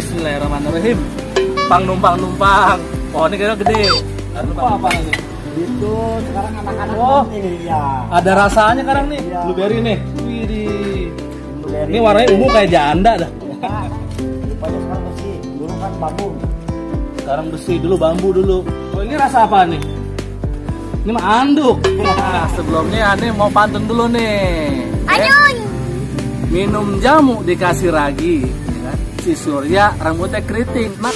Bismillahirrahmanirrahim. Numpang. Oh, ini kayaknya gede. Apa ini? Itu sekarang anak-anak ini ya. Ada rasanya sekarang nih. Iya. Blueberry nih. Widih. Blueberry. Ini warnanya ungu kayak janda dah. Rupanya sekarang bersih. Dulu kan bambu. Sekarang besi dulu, bambu dulu. Oh, ini rasa apa nih? Ini mah anduk. Nah, sebelumnya aneh mau pantun dulu nih. Ayun! Minum jamu dikasih ragi, ya kan? Si Surya rambutnya keriting. Nah,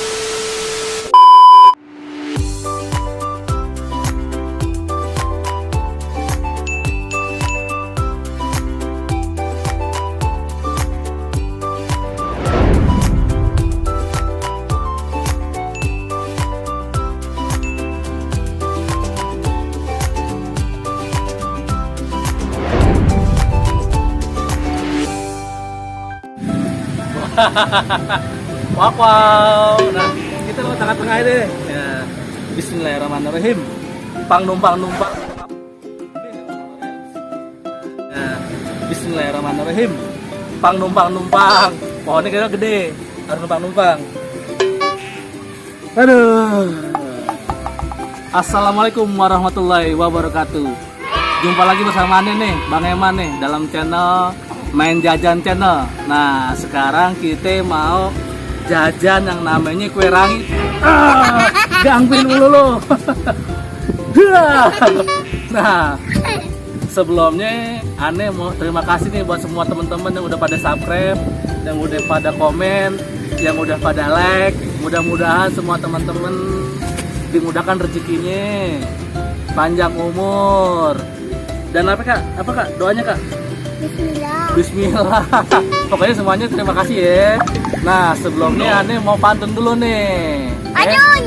wow. Nah, kita lewat tengah-tengah deh. Ya. Bismillahirrahmanirrahim. Numpang. Ya. Bismillahirrahmanirrahim. Numpang. Oh, ini kayaknya gede. Harus numpang. Aduh. Assalamualaikum warahmatullahi wabarakatuh. Jumpa lagi bersama Aneh nih, Bang Eman nih, dalam channel Main Jajan Channel. Nah, sekarang kita mau jajan yang namanya kue rangi. Gangguin mulu lo. Nah, sebelumnya Aneh mau terima kasih nih buat semua teman-teman yang udah pada subscribe, yang udah pada komen, yang udah pada like. Mudah-mudahan semua teman-teman dimudahkan rezekinya, panjang umur. Dan apa kak? Doanya kak? Bismillah. Pokoknya semuanya terima kasih ya. Nah, sebelumnya Aneh mau pantun dulu nih. Ayun!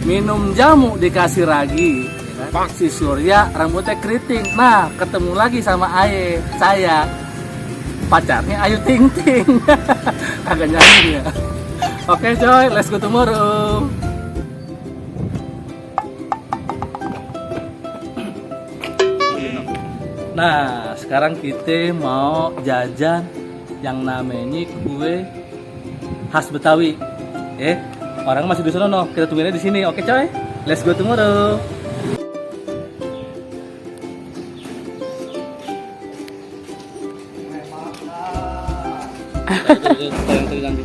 Minum jamu dikasih ragi, ya kan? Si Surya rambutnya keriting. Nah, ketemu lagi sama Aye. Saya pacarnya Ayu Ting Ting. Agak nyanyi ya. Oke coy, let's go tomorrow. Nah, sekarang kita mau jajan yang namanya kue khas Betawi. Orang masih di sana, kita tungguinnya di sini. Oke, coy. Let's go tomorrow. Ganti.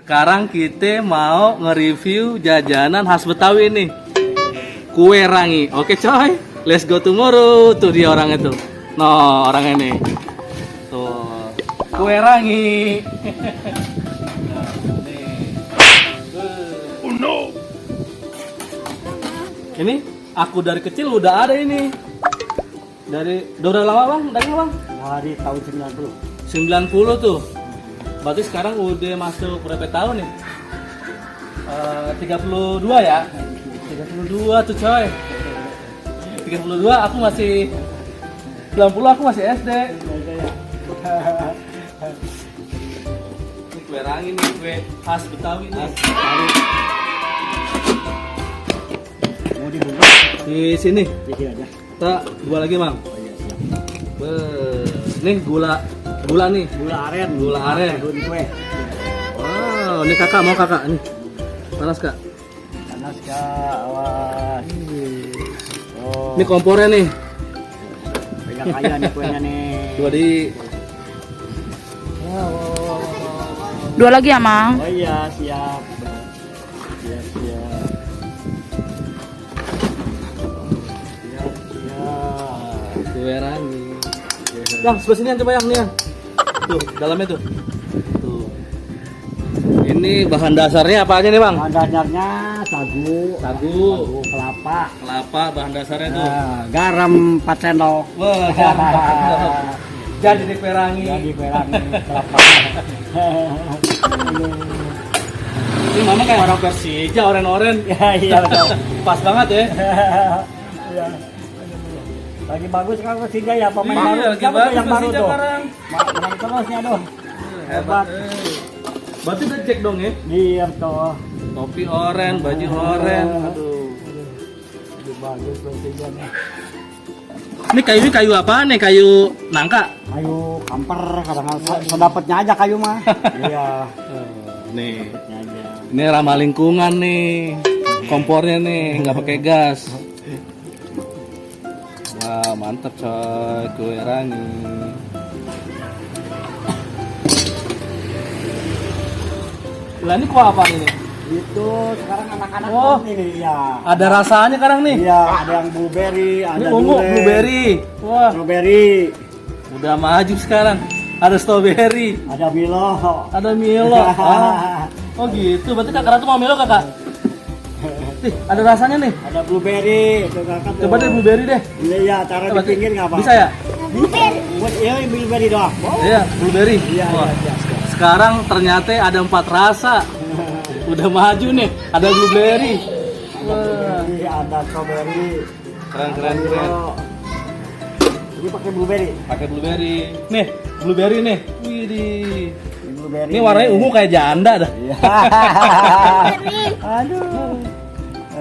Sekarang kita mau nge-review jajanan khas Betawi nih, kue rangi. Oke coy, let's go tomorrow. Tuh dia orang itu. No, orang ini. Tuh, kue rangi. Oh no. Ini aku dari kecil udah ada ini. Udah lama bang? Dari bang? Dari tahun 90. 90 tuh. Berarti sekarang udah masuk berapa tahun nih? 32 ya? 32 tuh coy. 32 aku masih 90 aku masih SD. Ini kue rangi nih, kue khas Betawi nih. Mau dibungkus? Di sini. Dikit aja. Kita dua lagi, Mang. Oh iya, siap. Nih gula nih. Gula aren. Gula kue. Wow, ini kakak mau kakak nih. Panas kak. Panas kak, awas. Oh. Ini kompornya nih. Pegang kaya nih kuenya nih. Dua di. Dua lagi ya, Mang? Oh iya, siap. Siap. Kue rangi. Yang sebelah sini yang coba yang nih yang. Tuh, dalamnya tuh. Tuh. Ini bahan dasarnya apa aja nih, Bang? Bahan dasarnya sagu, kelapa bahan dasarnya tuh. Garam 4 sendok. Wah, garam. Jadi di kue rangi. Kelapa. Ini mama kayak orang Persija, oren-oren. Ya, iya betul. Pas banget ya. Iya. Lagi bagus kan Persija ya pemain Iya, baru. lagi Siapa tuh bagus yang baru Persija tuh? sekarang. Menang terusnya tuh. Hebat. Berarti udah cek dong ya. Iya tuh. Topi oren, baju oren. Aduh. Lebih bagus Persija nih. Ini kayu apa nih? Kayu nangka. Kayu kamper kadang-kadang sedapatnya aja kayu mah. Iya. Nih. Sedapatnya aja. Ini ramah lingkungan nih. Kompornya nih nggak pakai gas. Wah, mantap coy, kue rangi. Lah ini kue apa ini? Itu sekarang anak-anak Oh. ini ya. Ada rasanya sekarang nih. Iya, ada yang blueberry, ada Ini ungu durian, blueberry. Wah, strawberry, udah maju sekarang. Ada strawberry, ada Milo. ada Milo. Ah. Oh gitu, berarti kakak Ratu mau Milo kakak? Nih, ada rasanya nih. Ada blueberry, itu kakak tuh. Coba deh blueberry deh. Iya, iya, taruh di Coba, pinggir nggak apa? Bisa ya? Buat iya blueberry doang. Iya, blueberry. Iya, Wah, iya, iya. sekarang ternyata ada 4 rasa. Udah maju nih, ada blueberry. Wah, Blueberry, ada strawberry. keren. Milo. Ini pakai blueberry. Pakai blueberry. Nih, blueberry nih. Widih. Ini blueberry. Ini warnanya ungu kayak janda dah. Iya. Aduh.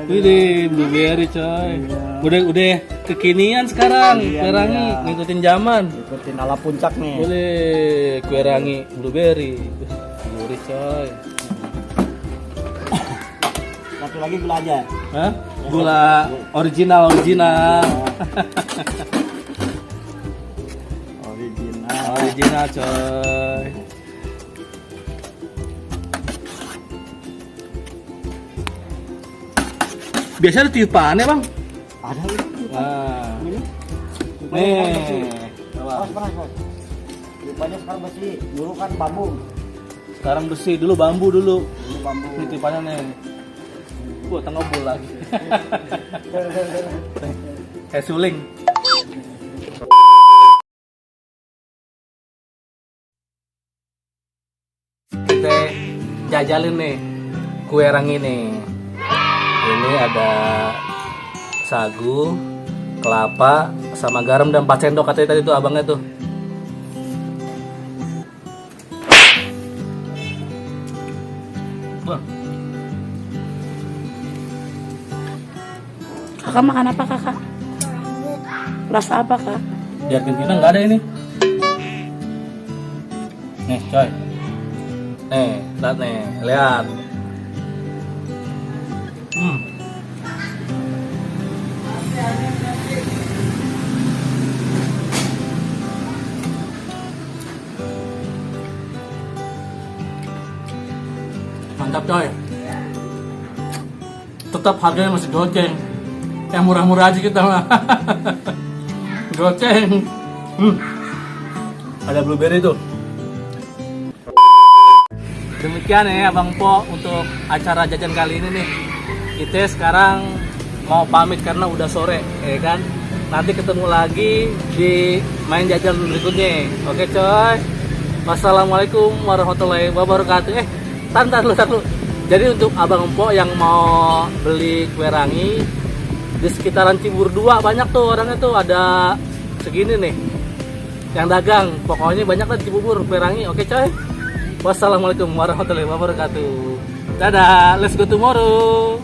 Widih, blueberry coy. Iya. Udah kekinian sekarang, Iya, kue rangi, iya. ngikutin zaman. Ikutin ala puncak nih. Boleh kue rangi blueberry. Gurih coy. Satu lagi gula aja. Hah? Gula original. Original. Original coy. Biasa ada tiupannya bang. Ada ini. Nah, Ini. nih. Coba. Panas, Bos. Lupanya sekarang besi. Dulu kan bambu. Sekarang besi, dulu bambu dulu. Dulu bambu. Ini tiupannya nih. Gua tengah bol lagi. Kayak suling. Kita jajalin nih kue rangi nih. Ini ada sagu, kelapa, sama garam dan 4 sendok katanya tadi tuh abangnya tuh. Wah, Kakak makan apa kakak? Rasa apa kak? di Argentina nggak ada ini. Nih coy. Nih, lihat nih, lihat. Mantap coy. Tetap harganya masih goceng. Yang murah-murah aja kita mah. Goceng. Ada blueberry tuh. Demikian ya Bang Po untuk acara jajan kali ini nih. Kita sekarang mau pamit karena udah sore, ya kan? Nanti ketemu lagi di main jajan berikutnya. Oke coy. Wassalamualaikum warahmatullahi wabarakatuh. Tar dulu. Jadi untuk Abang Po yang mau beli kue rangi di sekitaran Cibubur 2 banyak tuh orangnya tuh, ada segini nih yang dagang. Pokoknya banyak lah di Cibubur kue rangi. Oke coy. Wassalamualaikum warahmatullahi wabarakatuh. Dadah, let's go tomorrow.